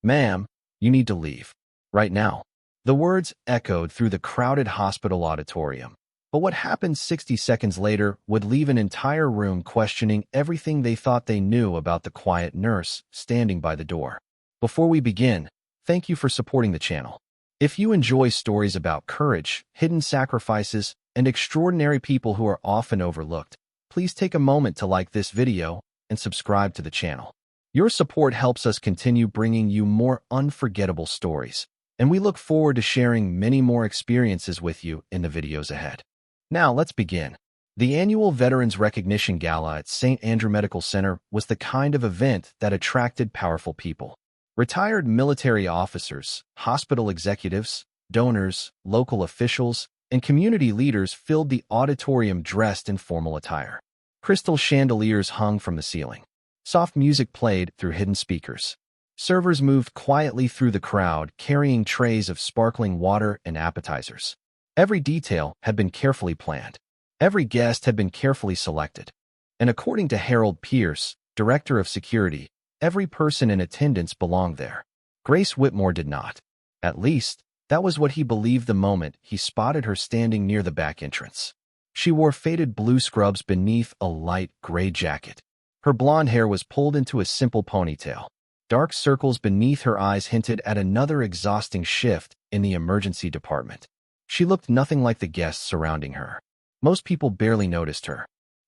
"Ma'am, you need to leave. Right now." The words echoed through the crowded hospital auditorium. But what happened 60 seconds later would leave an entire room questioning everything they thought they knew about the quiet nurse standing by the door. Before we begin, thank you for supporting the channel. If you enjoy stories about courage, hidden sacrifices, and extraordinary people who are often overlooked, please take a moment to like this video and subscribe to the channel. Your support helps us continue bringing you more unforgettable stories, and we look forward to sharing many more experiences with you in the videos ahead. Now, let's begin. The annual Veterans Recognition Gala at St. Andrew Medical Center was the kind of event that attracted powerful people. Retired military officers, hospital executives, donors, local officials, and community leaders filled the auditorium dressed in formal attire. Crystal chandeliers hung from the ceiling. Soft music played through hidden speakers. Servers moved quietly through the crowd, carrying trays of sparkling water and appetizers. Every detail had been carefully planned. Every guest had been carefully selected. And according to Harold Pierce, director of security, every person in attendance belonged there. Grace Whitmore did not. At least, that was what he believed the moment he spotted her standing near the back entrance. She wore faded blue scrubs beneath a light gray jacket. Her blonde hair was pulled into a simple ponytail. Dark circles beneath her eyes hinted at another exhausting shift in the emergency department. She looked nothing like the guests surrounding her. Most people barely noticed her.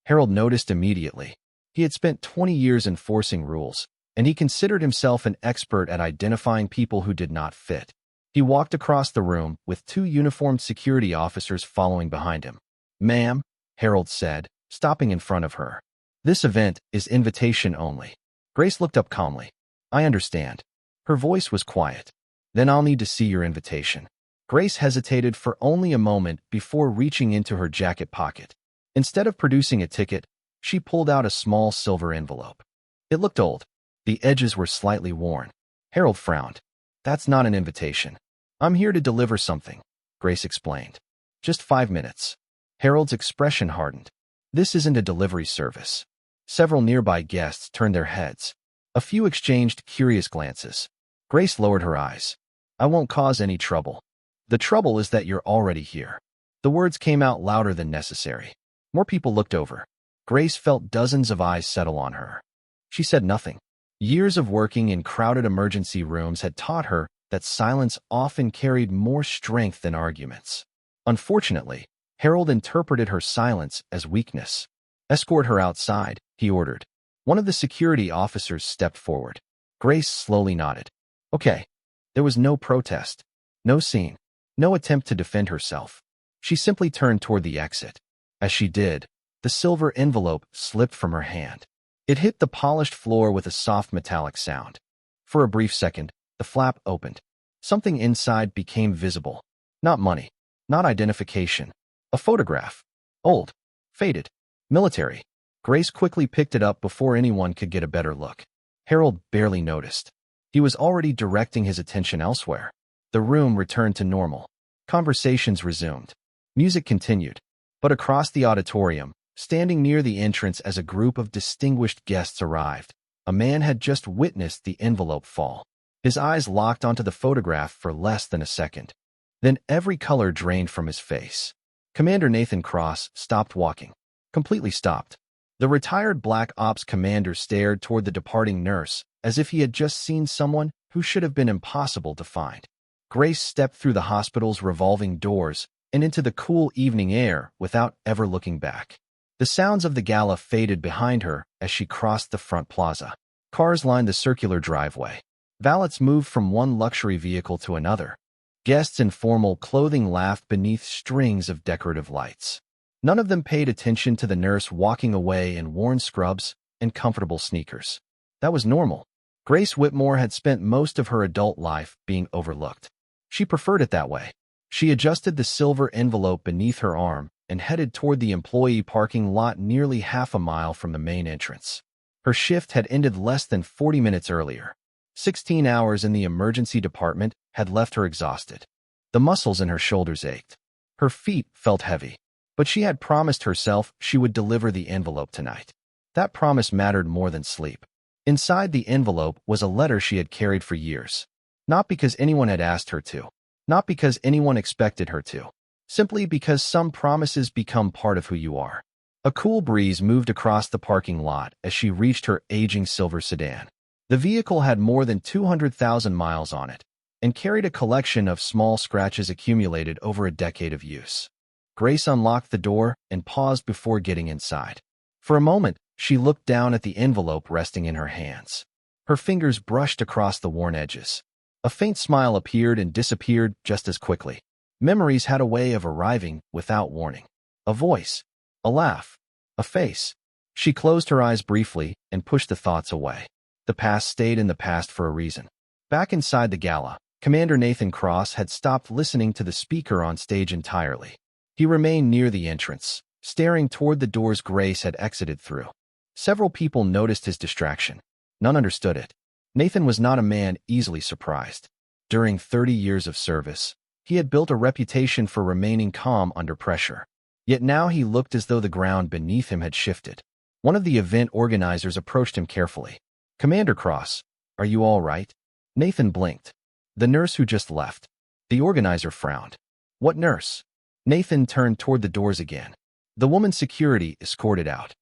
Harold noticed immediately. He had spent 20 years enforcing rules, and he considered himself an expert at identifying people who did not fit. He walked across the room with two uniformed security officers following behind him. "Ma'am," Harold said, stopping in front of her. "This event is invitation only." Grace looked up calmly. "I understand." Her voice was quiet. "Then I'll need to see your invitation." Grace hesitated for only a moment before reaching into her jacket pocket. Instead of producing a ticket, she pulled out a small silver envelope. It looked old. The edges were slightly worn. Harold frowned. "That's not an invitation. I'm here to deliver something," Grace explained. "Just 5 minutes." Harold's expression hardened. "This isn't a delivery service." Several nearby guests turned their heads. A few exchanged curious glances. Grace lowered her eyes. "I won't cause any trouble. The trouble is that you're already here." The words came out louder than necessary. More people looked over. Grace felt dozens of eyes settle on her. She said nothing. Years of working in crowded emergency rooms had taught her that silence often carried more strength than arguments. Unfortunately, Harold interpreted her silence as weakness. "Escort her outside," he ordered. One of the security officers stepped forward. Grace slowly nodded. "Okay." There was no protest, no scene, no attempt to defend herself. She simply turned toward the exit. As she did, the silver envelope slipped from her hand. It hit the polished floor with a soft metallic sound. For a brief second, the flap opened. Something inside became visible. Not money, not identification. A photograph. Old, faded, military. Grace quickly picked it up before anyone could get a better look. Harold barely noticed. He was already directing his attention elsewhere. The room returned to normal. Conversations resumed. Music continued. But across the auditorium, standing near the entrance as a group of distinguished guests arrived, a man had just witnessed the envelope fall. His eyes locked onto the photograph for less than a second. Then every color drained from his face. Commander Nathan Cross stopped walking. Completely stopped. The retired Black Ops commander stared toward the departing nurse as if he had just seen someone who should have been impossible to find. Grace stepped through the hospital's revolving doors and into the cool evening air without ever looking back. The sounds of the gala faded behind her as she crossed the front plaza. Cars lined the circular driveway. Valets moved from one luxury vehicle to another. Guests in formal clothing laughed beneath strings of decorative lights. None of them paid attention to the nurse walking away in worn scrubs and comfortable sneakers. That was normal. Grace Whitmore had spent most of her adult life being overlooked. She preferred it that way. She adjusted the silver envelope beneath her arm and headed toward the employee parking lot nearly half a mile from the main entrance. Her shift had ended less than 40 minutes earlier. 16 hours in the emergency department had left her exhausted. The muscles in her shoulders ached. Her feet felt heavy. But she had promised herself she would deliver the envelope tonight. That promise mattered more than sleep. Inside the envelope was a letter she had carried for years. Not because anyone had asked her to. Not because anyone expected her to. Simply because some promises become part of who you are. A cool breeze moved across the parking lot as she reached her aging silver sedan. The vehicle had more than 200,000 miles on it and carried a collection of small scratches accumulated over a decade of use. Grace unlocked the door and paused before getting inside. For a moment, she looked down at the envelope resting in her hands. Her fingers brushed across the worn edges. A faint smile appeared and disappeared just as quickly. Memories had a way of arriving without warning. A voice, a laugh, a face. She closed her eyes briefly and pushed the thoughts away. The past stayed in the past for a reason. Back inside the gala, Commander Nathan Cross had stopped listening to the speaker on stage entirely. He remained near the entrance, staring toward the doors Grace had exited through. Several people noticed his distraction. None understood it. Nathan was not a man easily surprised. During 30 years of service, he had built a reputation for remaining calm under pressure. Yet now he looked as though the ground beneath him had shifted. One of the event organizers approached him carefully. "Commander Cross, are you all right?" Nathan blinked. "The nurse who just left." The organizer frowned. "What nurse?" Nathan turned toward the doors again. "The woman security escorted out."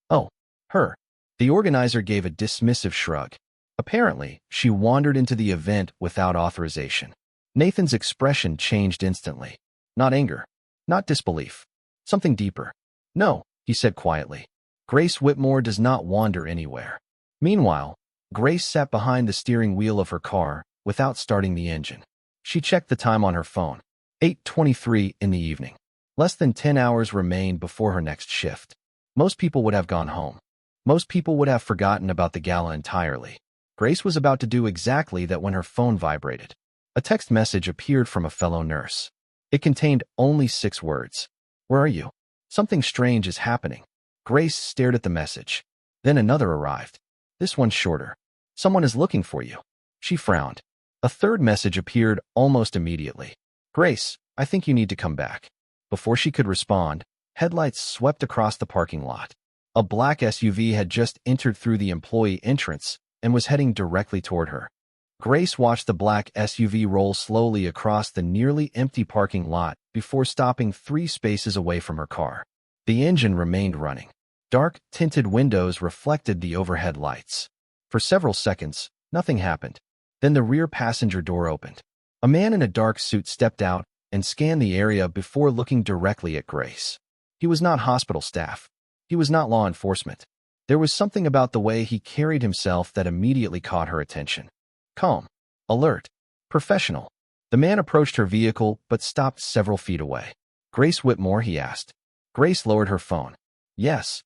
"Oh, her." The organizer gave a dismissive shrug. Apparently, she wandered into the event without authorization. Nathan's expression changed instantly. Not anger. Not disbelief. Something deeper. "No," he said quietly. "Grace Whitmore does not wander anywhere." Meanwhile, Grace sat behind the steering wheel of her car without starting the engine. She checked the time on her phone. 8:23 in the evening. Less than 10 hours remained before her next shift. Most people would have gone home. Most people would have forgotten about the gala entirely. Grace was about to do exactly that when her phone vibrated. A text message appeared from a fellow nurse. It contained only 6 words. "Where are you? Something strange is happening." Grace stared at the message. Then another arrived. This one's shorter. "Someone is looking for you." She frowned. A third message appeared almost immediately. "Grace, I think you need to come back." Before she could respond, headlights swept across the parking lot. A black SUV had just entered through the employee entrance and was heading directly toward her. Grace watched the black SUV roll slowly across the nearly empty parking lot before stopping 3 spaces away from her car. The engine remained running. Dark, tinted windows reflected the overhead lights. For several seconds, nothing happened. Then the rear passenger door opened. A man in a dark suit stepped out and scanned the area before looking directly at Grace. He was not hospital staff. He was not law enforcement. There was something about the way he carried himself that immediately caught her attention. Calm, alert, professional. The man approached her vehicle but stopped several feet away. "Grace Whitmore?" he asked. Grace lowered her phone. "Yes."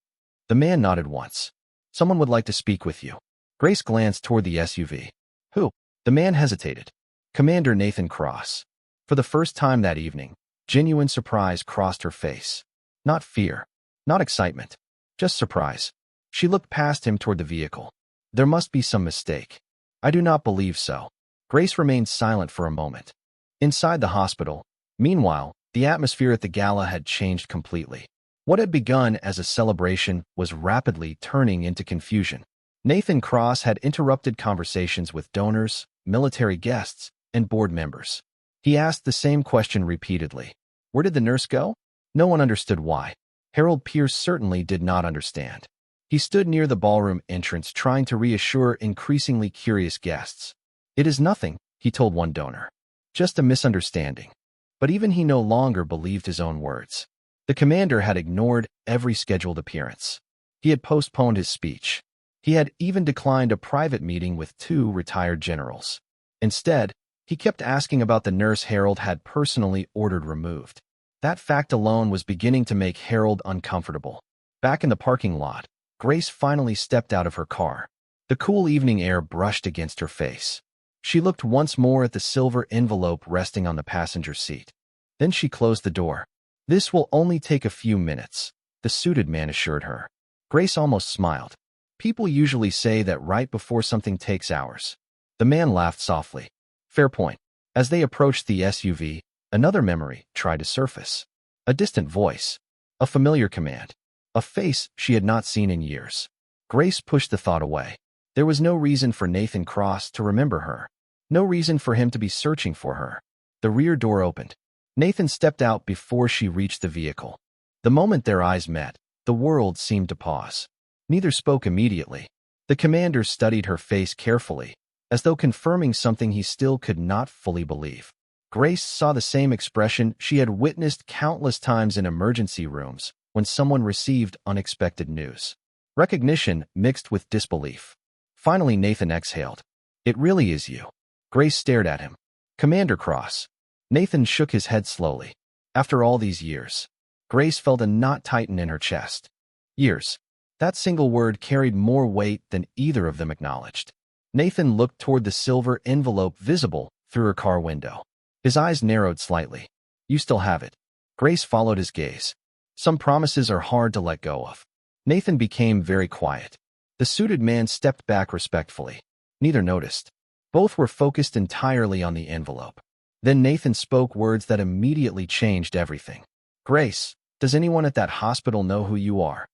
The man nodded once. "Someone would like to speak with you." Grace glanced toward the SUV. "Who?" The man hesitated. "Commander Nathan Cross." For the first time that evening, genuine surprise crossed her face. Not fear. Not excitement. Just surprise. She looked past him toward the vehicle. "There must be some mistake." "I do not believe so." Grace remained silent for a moment. Inside the hospital, meanwhile, the atmosphere at the gala had changed completely. What had begun as a celebration was rapidly turning into confusion. Nathan Cross had interrupted conversations with donors, military guests, and board members. He asked the same question repeatedly. Where did the nurse go? No one understood why. Harold Pierce certainly did not understand. He stood near the ballroom entrance trying to reassure increasingly curious guests. "It is nothing," he told one donor. "Just a misunderstanding." But even he no longer believed his own words. The commander had ignored every scheduled appearance. He had postponed his speech. He had even declined a private meeting with 2 retired generals. Instead, he kept asking about the nurse Harold had personally ordered removed. That fact alone was beginning to make Harold uncomfortable. Back in the parking lot, Grace finally stepped out of her car. The cool evening air brushed against her face. She looked once more at the silver envelope resting on the passenger seat. Then she closed the door. "This will only take a few minutes," the suited man assured her. Grace almost smiled. People usually say that right before something takes hours. The man laughed softly. Fair point. As they approached the SUV, another memory tried to surface. A distant voice. A familiar command. A face she had not seen in years. Grace pushed the thought away. There was no reason for Nathan Cross to remember her. No reason for him to be searching for her. The rear door opened. Nathan stepped out before she reached the vehicle. The moment their eyes met, the world seemed to pause. Neither spoke immediately. The commander studied her face carefully, as though confirming something he still could not fully believe. Grace saw the same expression she had witnessed countless times in emergency rooms when someone received unexpected news. Recognition mixed with disbelief. Finally, Nathan exhaled. "It really is you." Grace stared at him. "Commander Cross." Nathan shook his head slowly. After all these years, Grace felt a knot tighten in her chest. Years. That single word carried more weight than either of them acknowledged. Nathan looked toward the silver envelope visible through her car window. His eyes narrowed slightly. "You still have it." Grace followed his gaze. "Some promises are hard to let go of." Nathan became very quiet. The suited man stepped back respectfully. Neither noticed. Both were focused entirely on the envelope. Then Nathan spoke words that immediately changed everything. "Grace, does anyone at that hospital know who you are?"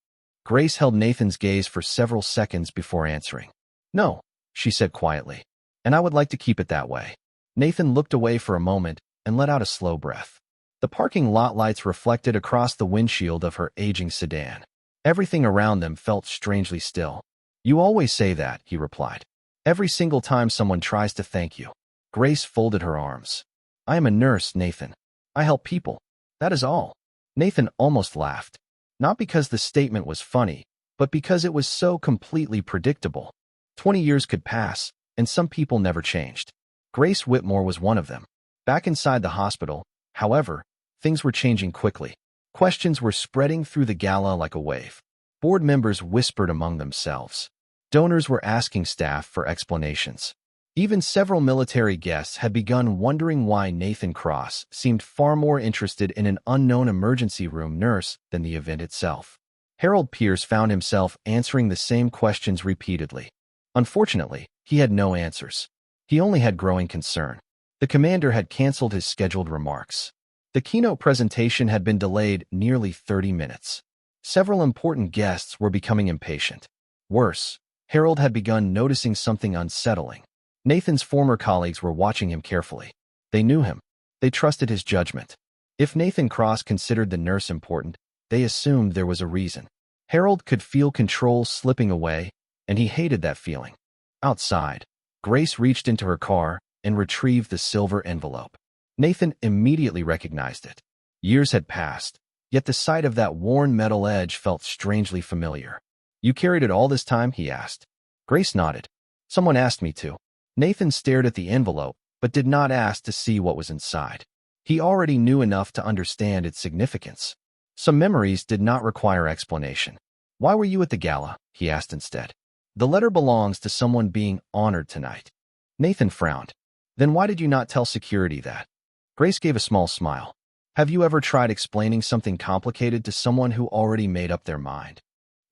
Grace held Nathan's gaze for several seconds before answering. "No," she said quietly, "and I would like to keep it that way." Nathan looked away for a moment and let out a slow breath. The parking lot lights reflected across the windshield of her aging sedan. Everything around them felt strangely still. "You always say that," he replied. "Every single time someone tries to thank you." Grace folded her arms. "I am a nurse, Nathan. I help people. That is all." Nathan almost laughed. Not because the statement was funny, but because it was so completely predictable. 20 years could pass, and some people never changed. Grace Whitmore was one of them. Back inside the hospital, however, things were changing quickly. Questions were spreading through the gala like a wave. Board members whispered among themselves. Donors were asking staff for explanations. Even several military guests had begun wondering why Nathan Cross seemed far more interested in an unknown emergency room nurse than the event itself. Harold Pierce found himself answering the same questions repeatedly. Unfortunately, he had no answers. He only had growing concern. The commander had canceled his scheduled remarks. The keynote presentation had been delayed nearly 30 minutes. Several important guests were becoming impatient. Worse, Harold had begun noticing something unsettling. Nathan's former colleagues were watching him carefully. They knew him. They trusted his judgment. If Nathan Cross considered the nurse important, they assumed there was a reason. Harold could feel control slipping away, and he hated that feeling. Outside, Grace reached into her car and retrieved the silver envelope. Nathan immediately recognized it. Years had passed, yet the sight of that worn metal edge felt strangely familiar. "You carried it all this time?" he asked. Grace nodded. "Someone asked me to." Nathan stared at the envelope, but did not ask to see what was inside. He already knew enough to understand its significance. Some memories did not require explanation. "Why were you at the gala?" he asked instead. "The letter belongs to someone being honored tonight." Nathan frowned. "Then why did you not tell security that?" Grace gave a small smile. "Have you ever tried explaining something complicated to someone who already made up their mind?"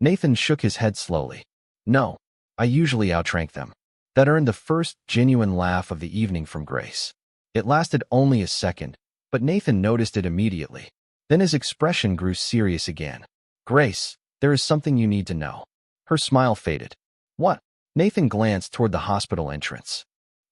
Nathan shook his head slowly. "No, I usually outrank them." That earned the first genuine laugh of the evening from Grace. It lasted only a second, but Nathan noticed it immediately. Then his expression grew serious again. "Grace, there is something you need to know." Her smile faded. "What?" Nathan glanced toward the hospital entrance.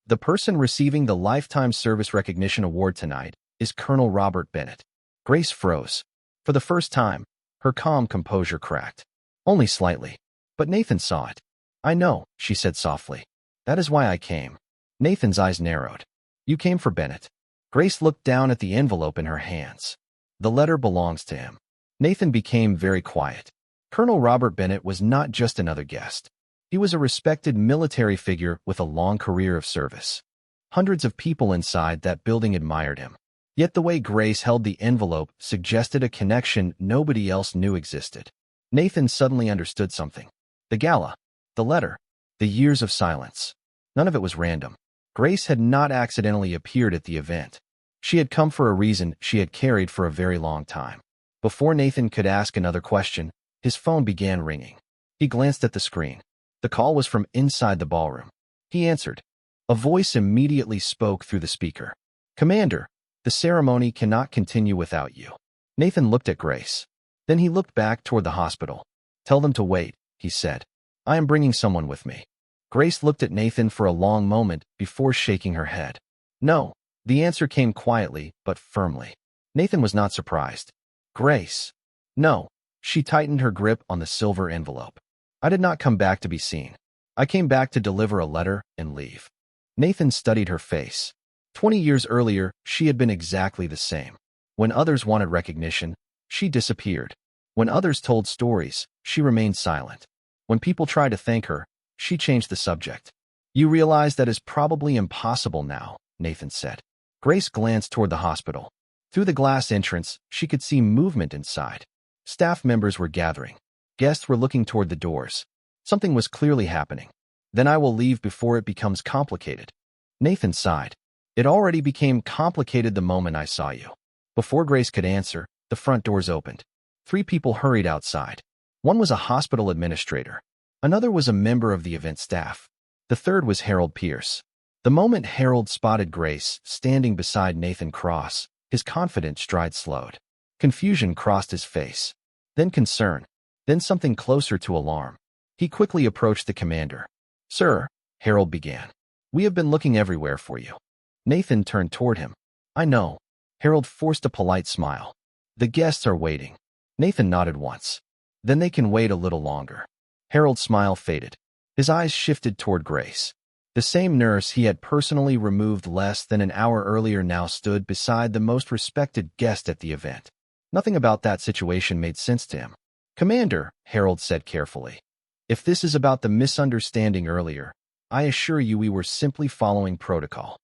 "The person receiving the Lifetime Service Recognition Award tonight is Colonel Robert Bennett." Grace froze. For the first time, her calm composure cracked. Only slightly. But Nathan saw it. "I know," she said softly. "That is why I came." Nathan's eyes narrowed. "You came for Bennett." Grace looked down at the envelope in her hands. "The letter belongs to him." Nathan became very quiet. Colonel Robert Bennett was not just another guest. He was a respected military figure with a long career of service. Hundreds of people inside that building admired him. Yet the way Grace held the envelope suggested a connection nobody else knew existed. Nathan suddenly understood something. The gala, the letter, the years of silence. None of it was random. Grace had not accidentally appeared at the event. She had come for a reason she had carried for a very long time. Before Nathan could ask another question, his phone began ringing. He glanced at the screen. The call was from inside the ballroom. He answered. A voice immediately spoke through the speaker. "Commander, the ceremony cannot continue without you." Nathan looked at Grace. Then he looked back toward the hospital. "Tell them to wait," he said. "I am bringing someone with me." Grace looked at Nathan for a long moment before shaking her head. No. The answer came quietly but firmly. Nathan was not surprised. Grace. No. She tightened her grip on the silver envelope. I did not come back to be seen. I came back to deliver a letter and leave. Nathan studied her face. 20 years earlier, she had been exactly the same. When others wanted recognition, she disappeared. When others told stories, she remained silent. When people tried to thank her, she changed the subject. You realize that is probably impossible now, Nathan said. Grace glanced toward the hospital. Through the glass entrance, she could see movement inside. Staff members were gathering. Guests were looking toward the doors. Something was clearly happening. Then I will leave before it becomes complicated. Nathan sighed. It already became complicated the moment I saw you. Before Grace could answer, the front doors opened. 3 people hurried outside. One was a hospital administrator. Another was a member of the event staff. The third was Harold Pierce. The moment Harold spotted Grace standing beside Nathan Cross, his confident stride slowed. Confusion crossed his face. Then concern. Then something closer to alarm. He quickly approached the commander. Sir, Harold began. We have been looking everywhere for you. Nathan turned toward him. I know. Harold forced a polite smile. The guests are waiting. Nathan nodded once. Then they can wait a little longer. Harold's smile faded. His eyes shifted toward Grace. The same nurse he had personally removed less than an hour earlier now stood beside the most respected guest at the event. Nothing about that situation made sense to him. Commander, Harold said carefully. If this is about the misunderstanding earlier, I assure you we were simply following protocol.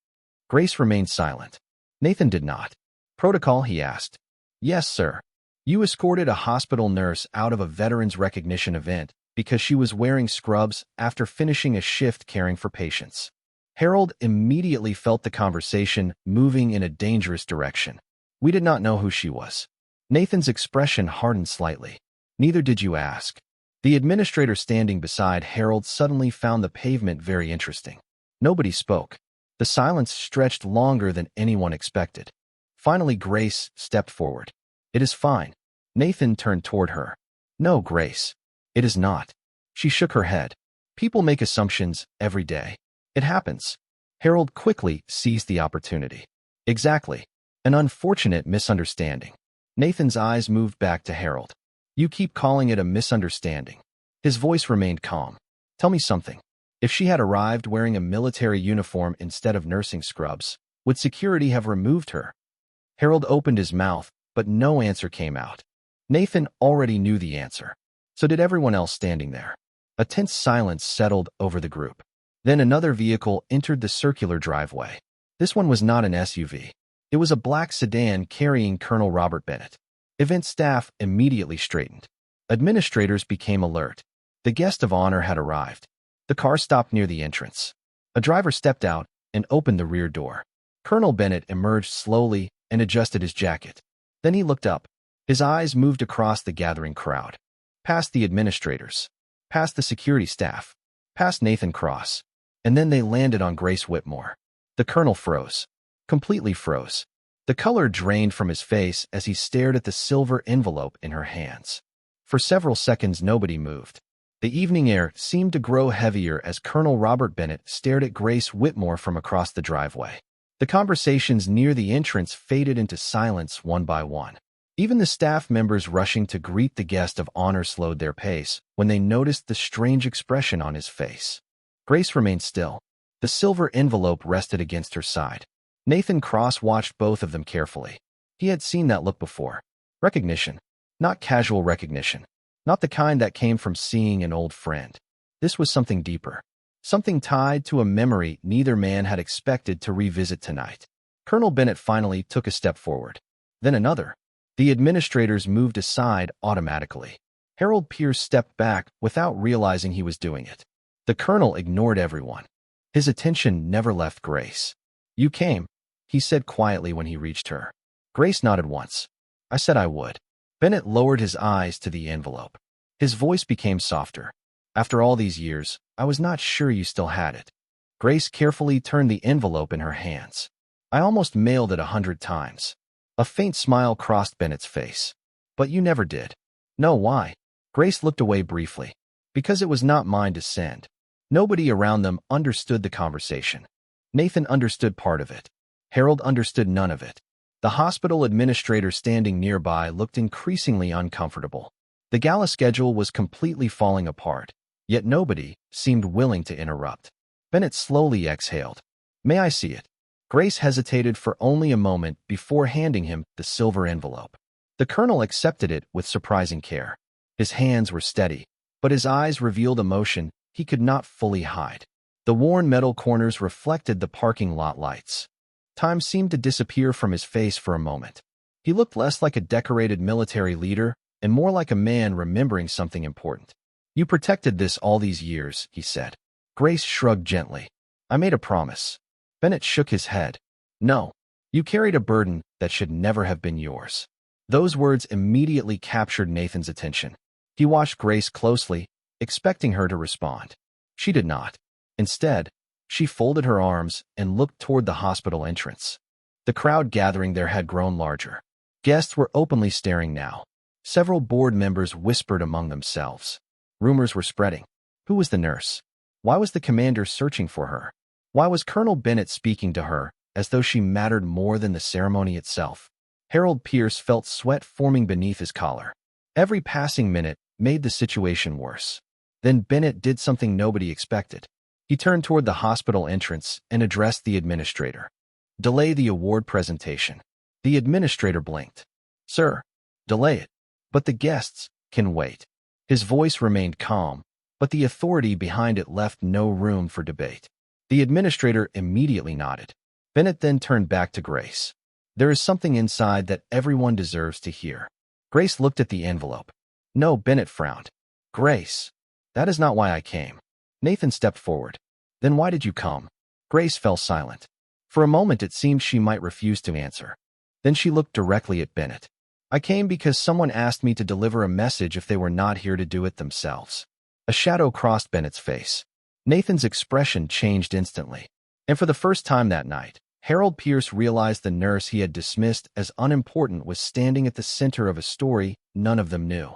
Grace remained silent. Nathan did not. Protocol, he asked. Yes, sir. You escorted a hospital nurse out of a veterans recognition event because she was wearing scrubs after finishing a shift caring for patients. Harold immediately felt the conversation moving in a dangerous direction. We did not know who she was. Nathan's expression hardened slightly. Neither did you ask. The administrator standing beside Harold suddenly found the pavement very interesting. Nobody spoke. The silence stretched longer than anyone expected. Finally, Grace stepped forward. It is fine. Nathan turned toward her. No, Grace. It is not. She shook her head. People make assumptions every day. It happens. Harold quickly seized the opportunity. Exactly. An unfortunate misunderstanding. Nathan's eyes moved back to Harold. You keep calling it a misunderstanding. His voice remained calm. Tell me something. If she had arrived wearing a military uniform instead of nursing scrubs, would security have removed her? Harold opened his mouth, but no answer came out. Nathan already knew the answer. So did everyone else standing there. A tense silence settled over the group. Then another vehicle entered the circular driveway. This one was not an SUV. It was a black sedan carrying Colonel Robert Bennett. Event staff immediately straightened. Administrators became alert. The guest of honor had arrived. The car stopped near the entrance. A driver stepped out and opened the rear door. Colonel Bennett emerged slowly and adjusted his jacket. Then he looked up. His eyes moved across the gathering crowd. Past the administrators. Past the security staff. Past Nathan Cross. And then they landed on Grace Whitmore. The colonel froze. Completely froze. The color drained from his face as he stared at the silver envelope in her hands. For several seconds nobody moved. The evening air seemed to grow heavier as Colonel Robert Bennett stared at Grace Whitmore from across the driveway. The conversations near the entrance faded into silence one by one. Even the staff members rushing to greet the guest of honor slowed their pace when they noticed the strange expression on his face. Grace remained still. The silver envelope rested against her side. Nathan Cross watched both of them carefully. He had seen that look before. Recognition. Not casual recognition. Not the kind that came from seeing an old friend. This was something deeper. Something tied to a memory neither man had expected to revisit tonight. Colonel Bennett finally took a step forward. Then another. The administrators moved aside automatically. Harold Pierce stepped back without realizing he was doing it. The colonel ignored everyone. His attention never left Grace. You came, he said quietly when he reached her. Grace nodded once. I said I would. Bennett lowered his eyes to the envelope. His voice became softer. After all these years, I was not sure you still had it. Grace carefully turned the envelope in her hands. I almost mailed it 100 times. A faint smile crossed Bennett's face. But you never did. No, why? Grace looked away briefly. Because it was not mine to send. Nobody around them understood the conversation. Nathan understood part of it. Harold understood none of it. The hospital administrator standing nearby looked increasingly uncomfortable. The gala schedule was completely falling apart, yet nobody seemed willing to interrupt. Bennett slowly exhaled. "May I see it?" Grace hesitated for only a moment before handing him the silver envelope. The colonel accepted it with surprising care. His hands were steady, but his eyes revealed emotion he could not fully hide. The worn metal corners reflected the parking lot lights. Time seemed to disappear from his face for a moment. He looked less like a decorated military leader and more like a man remembering something important. "You protected this all these years," he said. Grace shrugged gently. "I made a promise." Bennett shook his head. "No, you carried a burden that should never have been yours." Those words immediately captured Nathan's attention. He watched Grace closely, expecting her to respond. She did not. Instead, she folded her arms and looked toward the hospital entrance. The crowd gathering there had grown larger. Guests were openly staring now. Several board members whispered among themselves. Rumors were spreading. Who was the nurse? Why was the commander searching for her? Why was Colonel Bennett speaking to her as though she mattered more than the ceremony itself? Harold Pierce felt sweat forming beneath his collar. Every passing minute made the situation worse. Then Bennett did something nobody expected. He turned toward the hospital entrance and addressed the administrator. "Delay the award presentation." The administrator blinked. "Sir, delay it. But the guests can wait." His voice remained calm, but the authority behind it left no room for debate. The administrator immediately nodded. Bennett then turned back to Grace. "There is something inside that everyone deserves to hear." Grace looked at the envelope. "No," Bennett frowned. "Grace, that is not why I came." Nathan stepped forward. "Then why did you come?" Grace fell silent. For a moment it seemed she might refuse to answer. Then she looked directly at Bennett. "I came because someone asked me to deliver a message if they were not here to do it themselves." A shadow crossed Bennett's face. Nathan's expression changed instantly. And for the first time that night, Harold Pierce realized the nurse he had dismissed as unimportant was standing at the center of a story none of them knew.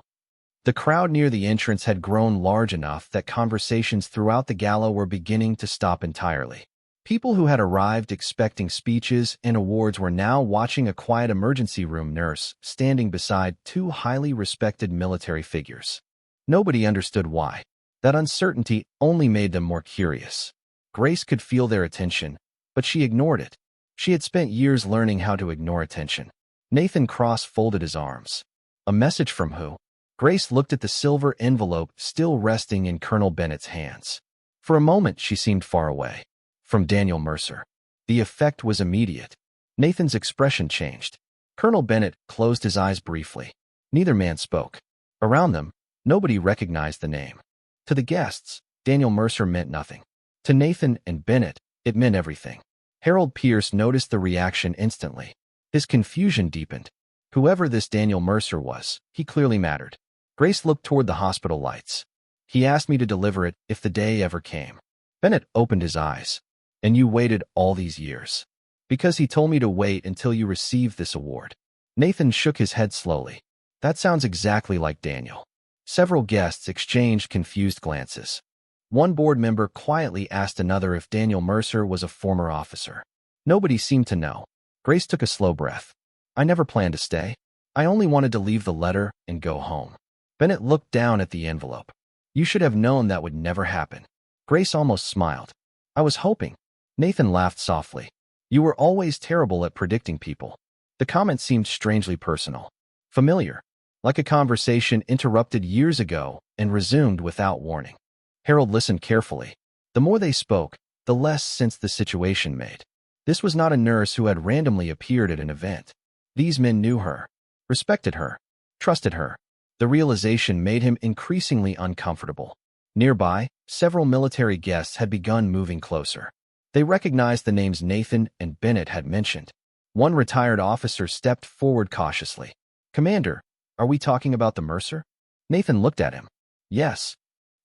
The crowd near the entrance had grown large enough that conversations throughout the gala were beginning to stop entirely. People who had arrived expecting speeches and awards were now watching a quiet emergency room nurse standing beside two highly respected military figures. Nobody understood why. That uncertainty only made them more curious. Grace could feel their attention, but she ignored it. She had spent years learning how to ignore attention. Nathan cross-folded his arms. A message from who? Grace looked at the silver envelope still resting in Colonel Bennett's hands. For a moment, she seemed far away. From Daniel Mercer. The effect was immediate. Nathan's expression changed. Colonel Bennett closed his eyes briefly. Neither man spoke. Around them, nobody recognized the name. To the guests, Daniel Mercer meant nothing. To Nathan and Bennett, it meant everything. Harold Pierce noticed the reaction instantly. His confusion deepened. Whoever this Daniel Mercer was, he clearly mattered. Grace looked toward the hospital lights. "He asked me to deliver it if the day ever came." Bennett opened his eyes. "And you waited all these years?" "Because he told me to wait until you received this award." Nathan shook his head slowly. "That sounds exactly like Daniel." Several guests exchanged confused glances. One board member quietly asked another if Daniel Mercer was a former officer. Nobody seemed to know. Grace took a slow breath. "I never planned to stay. I only wanted to leave the letter and go home." Bennett looked down at the envelope. "You should have known that would never happen." Grace almost smiled. "I was hoping." Nathan laughed softly. "You were always terrible at predicting people." The comment seemed strangely personal. Familiar. Like a conversation interrupted years ago and resumed without warning. Harold listened carefully. The more they spoke, the less sense the situation made. This was not a nurse who had randomly appeared at an event. These men knew her, respected her, trusted her. The realization made him increasingly uncomfortable. Nearby, several military guests had begun moving closer. They recognized the names Nathan and Bennett had mentioned. One retired officer stepped forward cautiously. "Commander, are we talking about the Mercer?" Nathan looked at him. "Yes."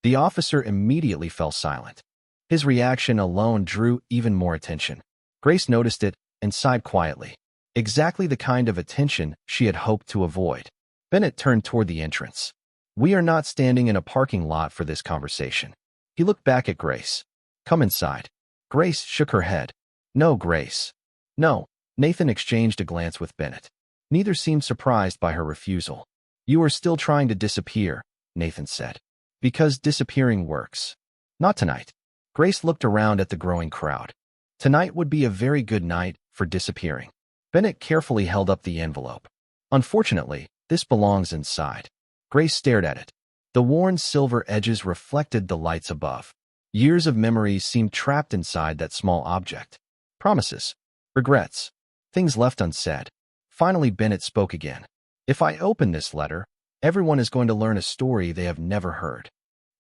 The officer immediately fell silent. His reaction alone drew even more attention. Grace noticed it and sighed quietly. Exactly the kind of attention she had hoped to avoid. Bennett turned toward the entrance. "We are not standing in a parking lot for this conversation." He looked back at Grace. "Come inside." Grace shook her head. "No, Grace. No." Nathan exchanged a glance with Bennett. Neither seemed surprised by her refusal. "You are still trying to disappear," Nathan said. "Because disappearing works." "Not tonight." Grace looked around at the growing crowd. "Tonight would be a very good night for disappearing." Bennett carefully held up the envelope. "Unfortunately, this belongs inside." Grace stared at it. The worn silver edges reflected the lights above. Years of memories seemed trapped inside that small object. Promises. Regrets. Things left unsaid. Finally, Bennett spoke again. "If I open this letter, everyone is going to learn a story they have never heard."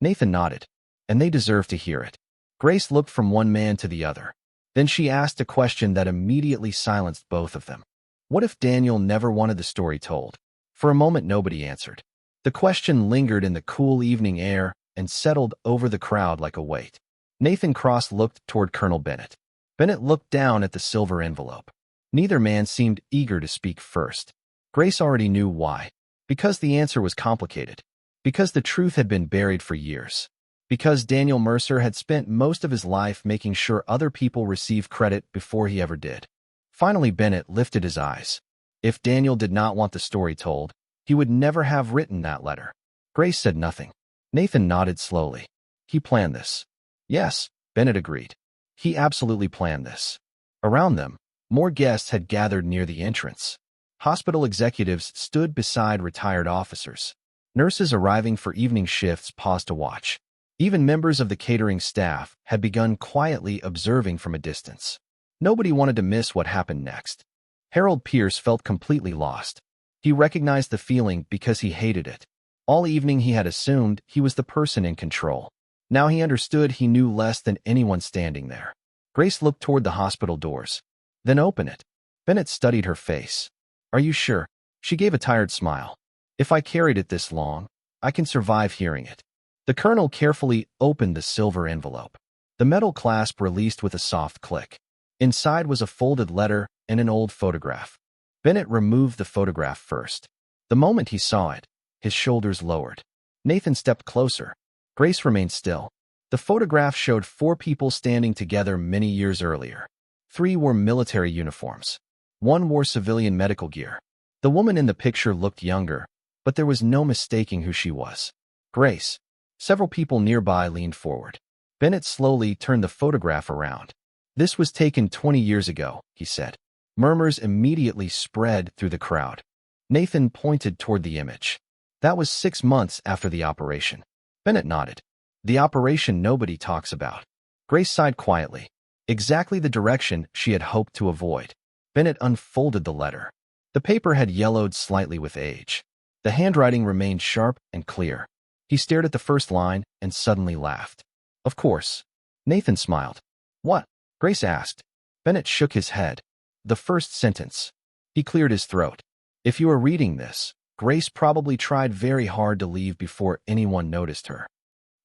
Nathan nodded. "And they deserve to hear it." Grace looked from one man to the other. Then she asked a question that immediately silenced both of them. What if Daniel never wanted the story told? For a moment, nobody answered. The question lingered in the cool evening air and settled over the crowd like a weight. Nathan Cross looked toward Colonel Bennett. Bennett looked down at the silver envelope. Neither man seemed eager to speak first. Grace already knew why. Because the answer was complicated. Because the truth had been buried for years. Because Daniel Mercer had spent most of his life making sure other people received credit before he ever did. Finally, Bennett lifted his eyes. If Daniel did not want the story told, he would never have written that letter. Grace said nothing. Nathan nodded slowly. He planned this. Yes, Bennett agreed. He absolutely planned this. Around them, more guests had gathered near the entrance. Hospital executives stood beside retired officers. Nurses arriving for evening shifts paused to watch. Even members of the catering staff had begun quietly observing from a distance. Nobody wanted to miss what happened next. Harold Pierce felt completely lost. He recognized the feeling because he hated it. All evening he had assumed he was the person in control. Now he understood he knew less than anyone standing there. Grace looked toward the hospital doors. "Then open it." Bennett studied her face. "Are you sure?" She gave a tired smile. "If I carried it this long, I can survive hearing it." The colonel carefully opened the silver envelope. The metal clasp released with a soft click. Inside was a folded letter and an old photograph. Bennett removed the photograph first. The moment he saw it, his shoulders lowered. Nathan stepped closer. Grace remained still. The photograph showed 4 people standing together many years earlier. 3 wore military uniforms. 1 wore civilian medical gear. The woman in the picture looked younger, but there was no mistaking who she was. Grace. Several people nearby leaned forward. Bennett slowly turned the photograph around. "This was taken 20 years ago," he said. Murmurs immediately spread through the crowd. Nathan pointed toward the image. "That was 6 months after the operation." Bennett nodded. "The operation nobody talks about." Grace sighed quietly. Exactly the direction she had hoped to avoid. Bennett unfolded the letter. The paper had yellowed slightly with age. The handwriting remained sharp and clear. He stared at the first line and suddenly laughed. "Of course." Nathan smiled. "What?" Grace asked. Bennett shook his head. "The first sentence." He cleared his throat. "If you are reading this, Grace probably tried very hard to leave before anyone noticed her."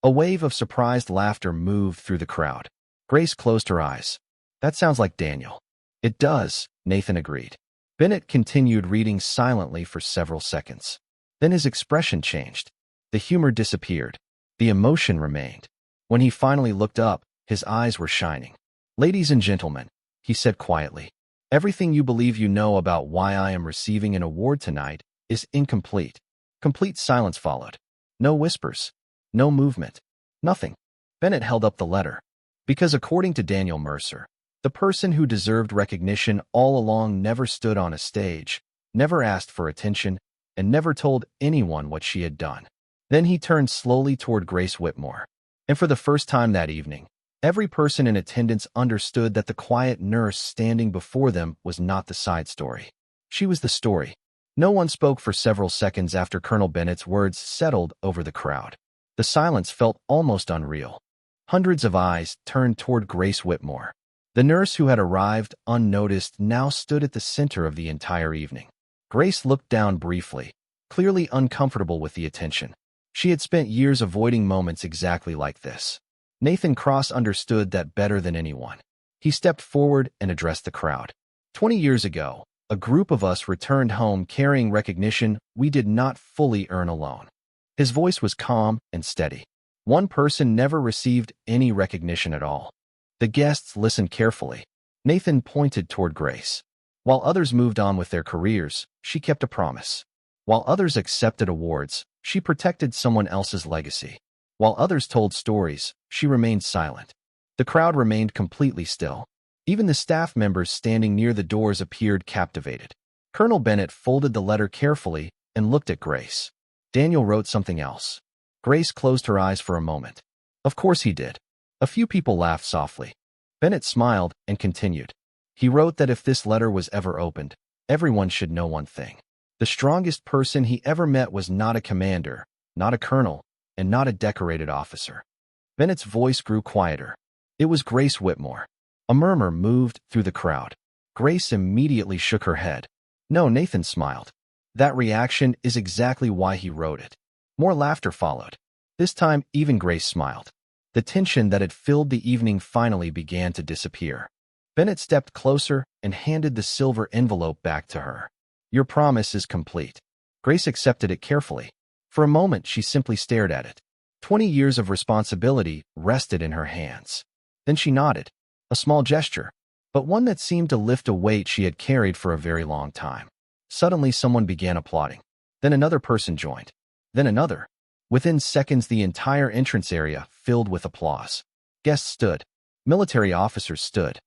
A wave of surprised laughter moved through the crowd. Grace closed her eyes. "That sounds like Daniel." "It does," Nathan agreed. Bennett continued reading silently for several seconds. Then his expression changed. The humor disappeared. The emotion remained. When he finally looked up, his eyes were shining. "Ladies and gentlemen," he said quietly, "everything you believe you know about why I am receiving an award tonight is incomplete." Complete silence followed. No whispers. No movement. Nothing. Bennett held up the letter. "Because according to Daniel Mercer, the person who deserved recognition all along never stood on a stage, never asked for attention, and never told anyone what she had done." Then he turned slowly toward Grace Whitmore. And for the first time that evening, every person in attendance understood that the quiet nurse standing before them was not the side story. She was the story. No one spoke for several seconds after Colonel Bennett's words settled over the crowd. The silence felt almost unreal. Hundreds of eyes turned toward Grace Whitmore. The nurse who had arrived unnoticed now stood at the center of the entire evening. Grace looked down briefly, clearly uncomfortable with the attention. She had spent years avoiding moments exactly like this. Nathan Cross understood that better than anyone. He stepped forward and addressed the crowd. 20 years ago, a group of us returned home carrying recognition we did not fully earn alone. His voice was calm and steady. One person never received any recognition at all. The guests listened carefully. Nathan pointed toward Grace. While others moved on with their careers, she kept a promise. While others accepted awards, she protected someone else's legacy. While others told stories, she remained silent. The crowd remained completely still. Even the staff members standing near the doors appeared captivated. Colonel Bennett folded the letter carefully and looked at Grace. Daniel wrote something else. Grace closed her eyes for a moment. Of course he did. A few people laughed softly. Bennett smiled and continued. He wrote that if this letter was ever opened, everyone should know one thing. The strongest person he ever met was not a commander, not a colonel, and not a decorated officer. Bennett's voice grew quieter. It was Grace Whitmore. A murmur moved through the crowd. Grace immediately shook her head. No, Nathan smiled. That reaction is exactly why he wrote it. More laughter followed. This time, even Grace smiled. The tension that had filled the evening finally began to disappear. Bennett stepped closer and handed the silver envelope back to her. Your promise is complete. Grace accepted it carefully. For a moment, she simply stared at it. 20 years of responsibility rested in her hands. Then she nodded. A small gesture, but one that seemed to lift a weight she had carried for a very long time. Suddenly, someone began applauding. Then another person joined. Then another. Within seconds, the entire entrance area filled with applause. Guests stood. Military officers stood.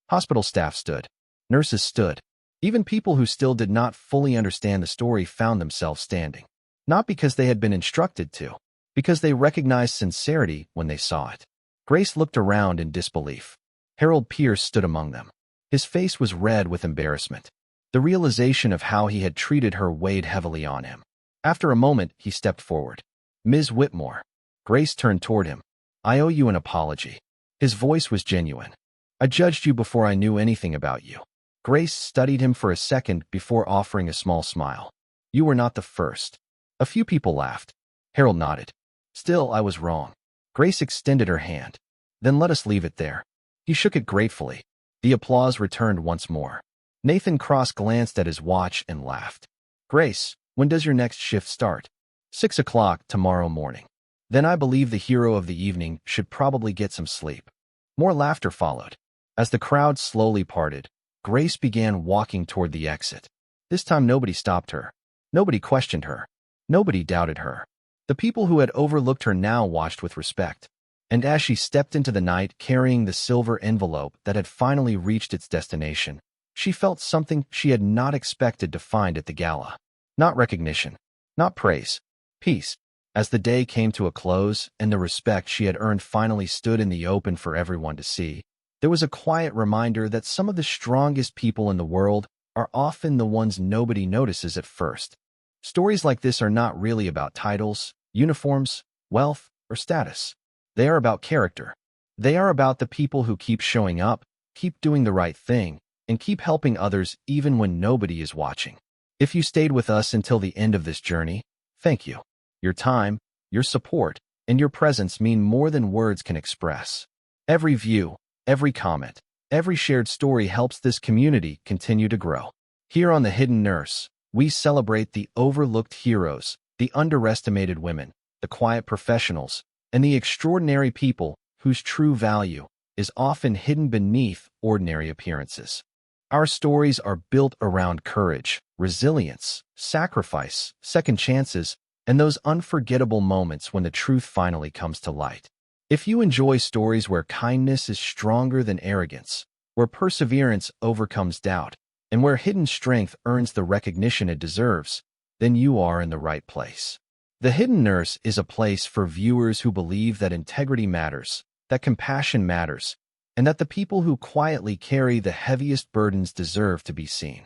Hospital staff stood. Nurses stood. Even people who still did not fully understand the story found themselves standing. Not because they had been instructed to, because they recognized sincerity when they saw it. Grace looked around in disbelief. Harold Pierce stood among them. His face was red with embarrassment. The realization of how he had treated her weighed heavily on him. After a moment, he stepped forward. Ms. Whitmore. Grace turned toward him. I owe you an apology. His voice was genuine. I judged you before I knew anything about you. Grace studied him for a second before offering a small smile. You were not the first. A few people laughed. Harold nodded. Still, I was wrong. Grace extended her hand. Then let us leave it there. He shook it gratefully. The applause returned once more. Nathan Cross glanced at his watch and laughed. Grace, when does your next shift start? 6 o'clock tomorrow morning. Then I believe the hero of the evening should probably get some sleep. More laughter followed. As the crowd slowly parted, Grace began walking toward the exit. This time nobody stopped her. Nobody questioned her. Nobody doubted her. The people who had overlooked her now watched with respect. And as she stepped into the night carrying the silver envelope that had finally reached its destination, she felt something she had not expected to find at the gala. Not recognition. Not praise. Peace. As the day came to a close and the respect she had earned finally stood in the open for everyone to see, there was a quiet reminder that some of the strongest people in the world are often the ones nobody notices at first. Stories like this are not really about titles, uniforms, wealth, or status. They are about character. They are about the people who keep showing up, keep doing the right thing, and keep helping others even when nobody is watching. If you stayed with us until the end of this journey, thank you. Your time, your support, and your presence mean more than words can express. Every view, every comment, every shared story helps this community continue to grow. Here on The Hidden Nurse, we celebrate the overlooked heroes, the underestimated women, the quiet professionals, and the extraordinary people whose true value is often hidden beneath ordinary appearances. Our stories are built around courage, resilience, sacrifice, second chances, and those unforgettable moments when the truth finally comes to light. If you enjoy stories where kindness is stronger than arrogance, where perseverance overcomes doubt, and where hidden strength earns the recognition it deserves, then you are in the right place. The Hidden Nurse is a place for viewers who believe that integrity matters, that compassion matters, and that the people who quietly carry the heaviest burdens deserve to be seen.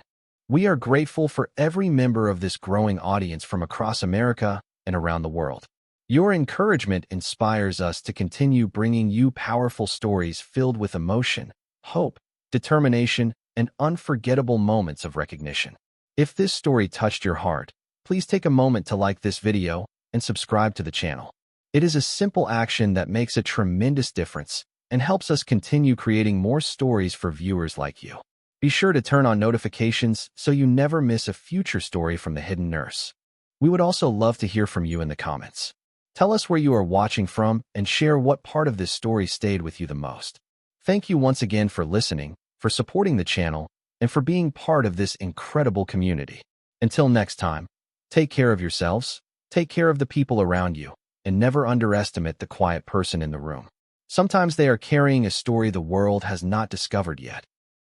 We are grateful for every member of this growing audience from across America and around the world. Your encouragement inspires us to continue bringing you powerful stories filled with emotion, hope, determination, and unforgettable moments of recognition. If this story touched your heart, please take a moment to like this video and subscribe to the channel. It is a simple action that makes a tremendous difference and helps us continue creating more stories for viewers like you. Be sure to turn on notifications so you never miss a future story from The Hidden Nurse. We would also love to hear from you in the comments. Tell us where you are watching from and share what part of this story stayed with you the most. Thank you once again for listening, for supporting the channel, and for being part of this incredible community. Until next time, take care of yourselves, take care of the people around you, and never underestimate the quiet person in the room. Sometimes they are carrying a story the world has not discovered yet.